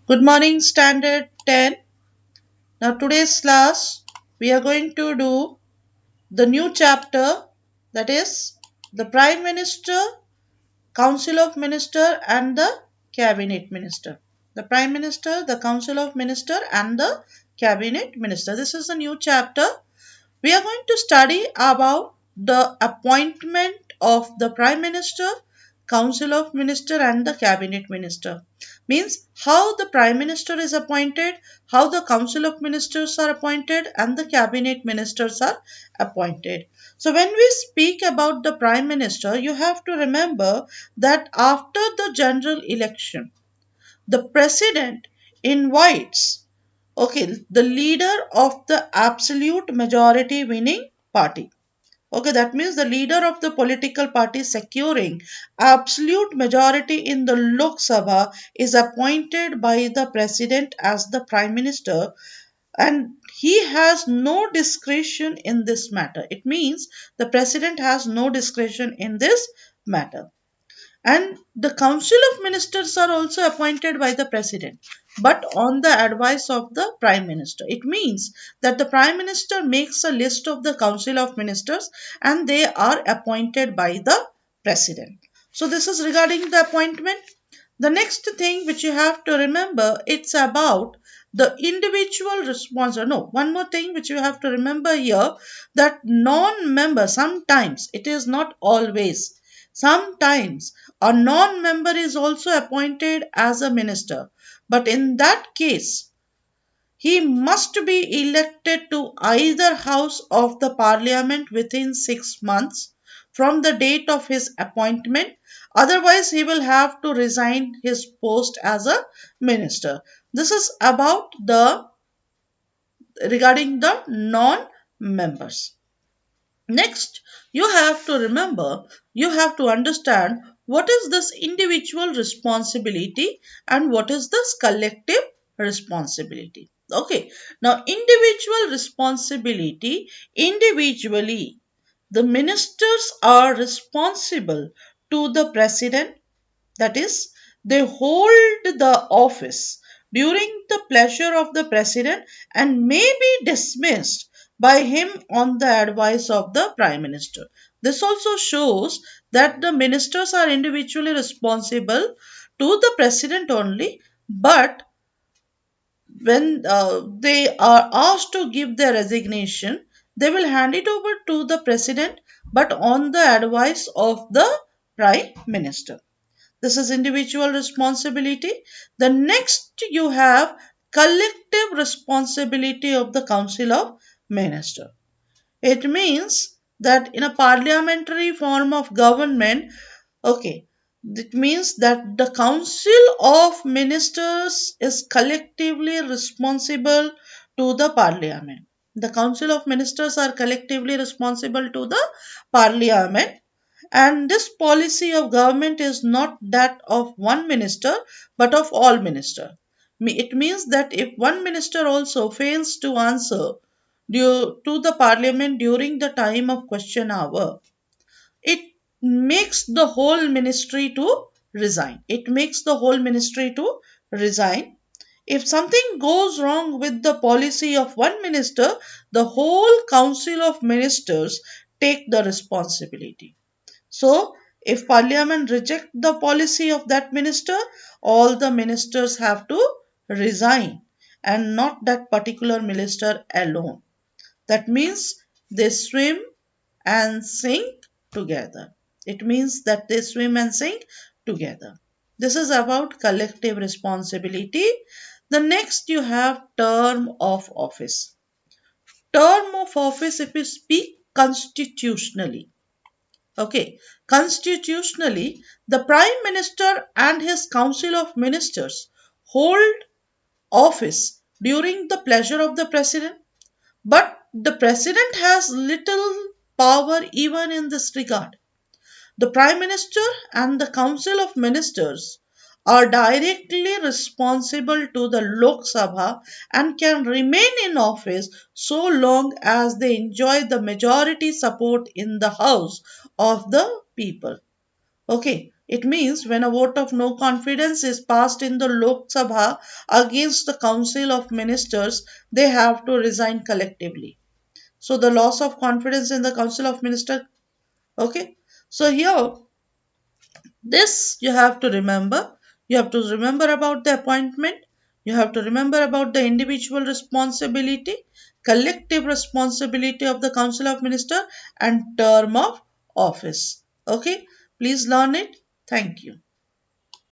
Good morning, Standard 10. Now, today's class, we are going to do the new chapter, that is the Prime Minister, Council of Minister, and the Cabinet Minister. The Prime Minister, the Council of Minister, and the Cabinet Minister. This is the new chapter. We are going to study about the appointment of the Prime Minister, Council of Minister, and the Cabinet Minister. Means how the Prime Minister is appointed, how the Council of Ministers are appointed, and the Cabinet Ministers are appointed. So when we speak about the Prime Minister, you have to remember that after the general election, the President invites the leader of the absolute majority winning party. Okay, that means the leader of the political party securing absolute majority in the Lok Sabha is appointed by the president as the prime minister, and he has no discretion in this matter. It means the president has no discretion in this matter. And the council of ministers are also appointed by the president, but on the advice of the prime minister. It means that the prime minister makes a list of the council of ministers and they are appointed by the president. So this is regarding the appointment. The next thing which you have to remember, it's about the individual response. No, one more thing which you have to remember here, that non-member, sometimes, it is not always, sometimes a non-member is also appointed as a minister. But in that case, he must be elected to either house of the parliament within 6 months from the date of his appointment. Otherwise, he will have to resign his post as a minister. This is about the regarding the non-members. Next, you have to remember, you have to understand what is this individual responsibility and what is this collective responsibility. Okay, now individual responsibility, individually, the ministers are responsible to the president, that is, they hold the office during the pleasure of the president and may be dismissed by him on the advice of the prime minister. This also shows that the ministers are individually responsible to the president only, but when they are asked to give their resignation, they will hand it over to the president, but on the advice of the prime minister. This is individual responsibility. The next you have collective responsibility of the Council of Ministers. It means that in a parliamentary form of government, okay, it means that the Council of Ministers is collectively responsible to the Parliament. The Council of Ministers are collectively responsible to the Parliament, and this policy of government is not that of one minister but of all ministers. It means that if one minister also fails to answer due to the parliament during the time of question hour, it makes the whole ministry to resign. It makes the whole ministry to resign. If something goes wrong with the policy of one minister, the whole council of ministers take the responsibility. So, if parliament reject the policy of that minister, all the ministers have to resign and not that particular minister alone. That means they swim and sink together. It means that they swim and sink together. This is about collective responsibility. The next you have term of office. Term of office, if you speak constitutionally. Okay, constitutionally, the Prime Minister and his Council of Ministers hold office during the pleasure of the President, but the President has little power even in this regard. The Prime Minister and the Council of Ministers are directly responsible to the Lok Sabha and can remain in office so long as they enjoy the majority support in the House of the people. Okay, It means when a vote of no confidence is passed in the Lok Sabha against the Council of Ministers, they have to resign collectively. So the loss of confidence in the Council of Ministers. Okay. So here, this you have to remember. You have to remember about the appointment. You have to remember about the individual responsibility, collective responsibility of the Council of Ministers, and term of office. Okay. Please learn it. Thank you.